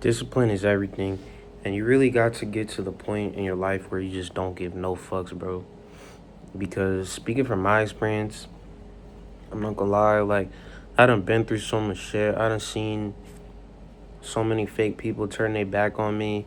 Discipline is everything. And you really got to get to the point in your life where you just don't give no fucks, bro. Because speaking from my experience, I'm not gonna lie, like, I done been through so much shit. I done seen so many fake people turn their back on me.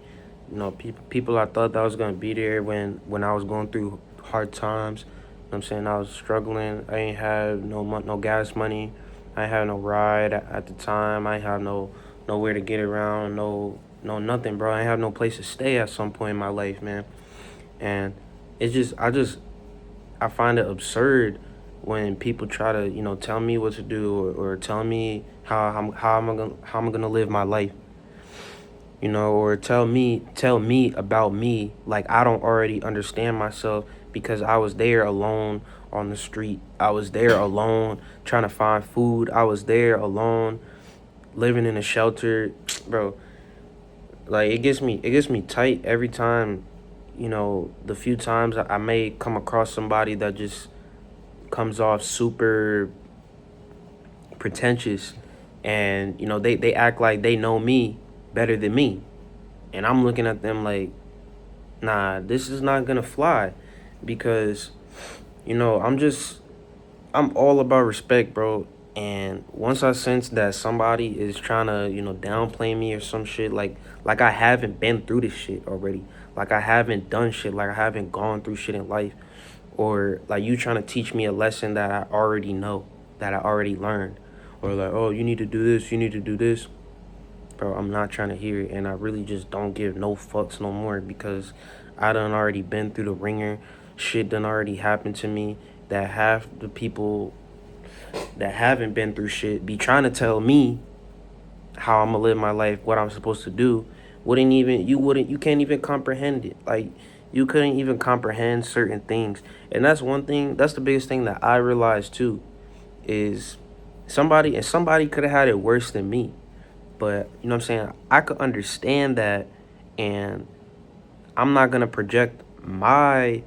People I thought that was gonna be there when I was going through hard times. You know what I'm saying? I was struggling. I ain't have no gas money. I ain't have no ride at the time. I ain't have nowhere to get around. No nothing, bro. I ain't have no place to stay at some point in my life, man. And it's just I find it absurd when people try to tell me what to do, or tell me how am I gonna live my life, or tell me about me, like I don't already understand myself, because I was there alone on the street. I was there alone trying to find food. I was there alone living in a shelter, bro. Like it gets me tight every time, the few times I may come across somebody that just comes off super pretentious, and they act like they know me better than me, and I'm looking at them like, nah, this is not gonna fly, because I'm all about respect, bro. And once I sense that somebody is trying to, downplay me or some shit, like I haven't been through this shit already, like I haven't done shit, like I haven't gone through shit in life, or like you trying to teach me a lesson that I already know, that I already learned, or like, oh, you need to do this, you need to do this, bro. I'm not trying to hear it, and I really just don't give no fucks no more, because I done already been through the ringer. Shit done already happened to me, that half the people that haven't been through shit be trying to tell me how I'm gonna live my life, what I'm supposed to do. You can't even comprehend it. Like, you couldn't even comprehend certain things. And that's one thing, that's the biggest thing that I realized too, is somebody could have had it worse than me. But you know what I'm saying? I could understand that, and I'm not gonna project my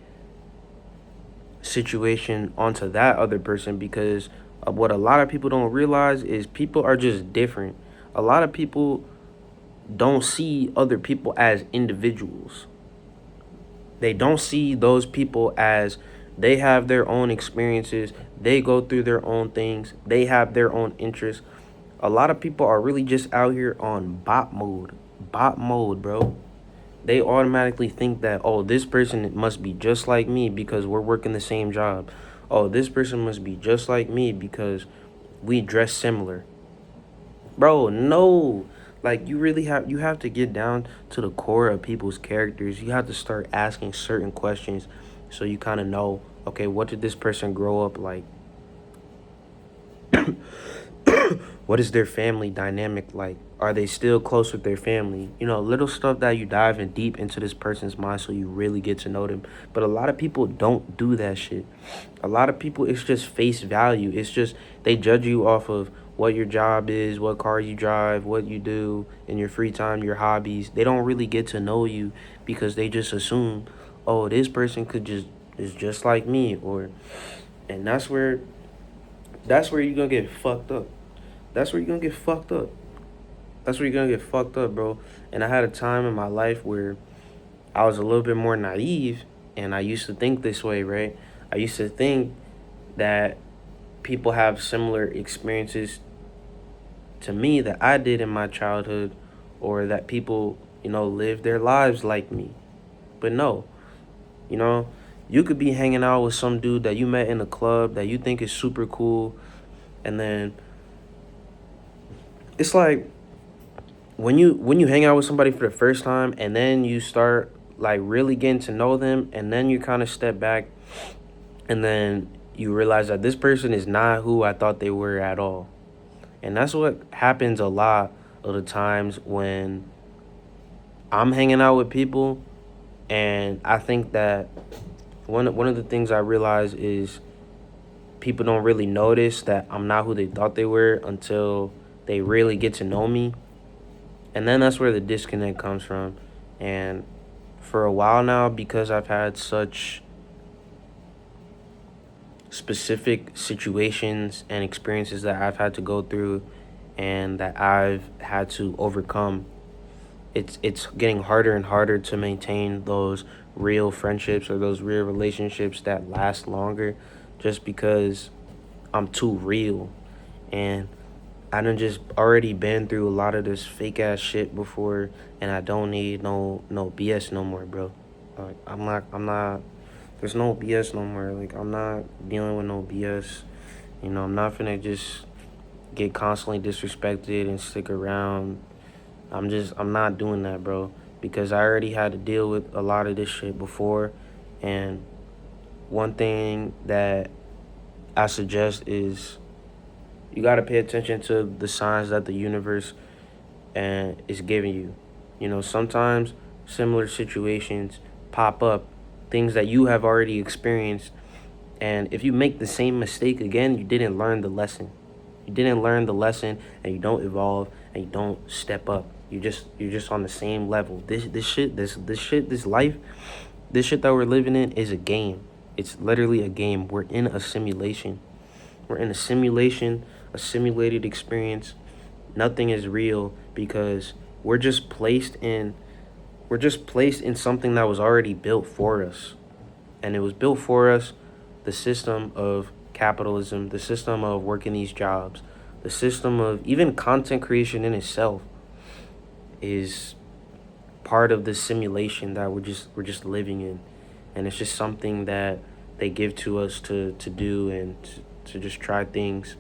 situation onto that other person, because what a lot of people don't realize is people are just different. A lot of people don't see other people as individuals. They don't see those people as, they have their own experiences, they go through their own things, they have their own interests. A lot of people are really just out here on bot mode, bro. They automatically think that, oh, this person must be just like me because we're working the same job. Oh, this person must be just like me because we dress similar. Bro, no. Like, you have to get down to the core of people's characters. You have to start asking certain questions, so you kind of know, okay, what did this person grow up like? What is their family dynamic like? Are they still close with their family? Little stuff that you dive in deep into this person's mind, so you really get to know them. But a lot of people don't do that shit. A lot of people, it's just face value. It's just, they judge you off of what your job is, what car you drive, what you do in your free time, your hobbies. They don't really get to know you, because they just assume, oh, this person is just like me, and that's where you're gonna get fucked up. That's where you're gonna get fucked up. That's where you're gonna get fucked up, bro. And I had a time in my life where I was a little bit more naive, and I used to think this way, right? I used to think that people have similar experiences to me that I did in my childhood, or that people, live their lives like me. But no, you know, you could be hanging out with some dude that you met in a club that you think is super cool, and then it's like, when you hang out with somebody for the first time, and then you start like really getting to know them, and then you kind of step back, and then you realize that this person is not who I thought they were at all. And that's what happens a lot of the times when I'm hanging out with people, and I think that one of the things I realize is people don't really notice that I'm not who they thought they were until they really get to know me. And then that's where the disconnect comes from. And for a while now, because I've had such specific situations and experiences that I've had to go through and that I've had to overcome, it's getting harder and harder to maintain those real friendships or those real relationships that last longer, just because I'm too real. And I done just already been through a lot of this fake ass shit before, and I don't need no BS no more, bro. Like I'm not. There's no BS no more. Like I'm not dealing with no BS. I'm not finna just get constantly disrespected and stick around. I'm not doing that, bro, because I already had to deal with a lot of this shit before. And one thing that I suggest is you got to pay attention to the signs that the universe is giving you. Sometimes similar situations pop up, things that you have already experienced, and if you make the same mistake again, you didn't learn the lesson. You didn't learn the lesson, and you don't evolve, and you don't step up. You're just on the same level. This life, this shit that we're living in is a game. It's literally a game. We're in a simulation. We're in a simulation, a simulated experience. Nothing is real because we're just placed in we're just placed in something that was already built for us. And it was built for us, the system of capitalism, the system of working these jobs, the system of even content creation in itself is part of the simulation that we're just living in. And it's just something that they give to us to do and to just try things.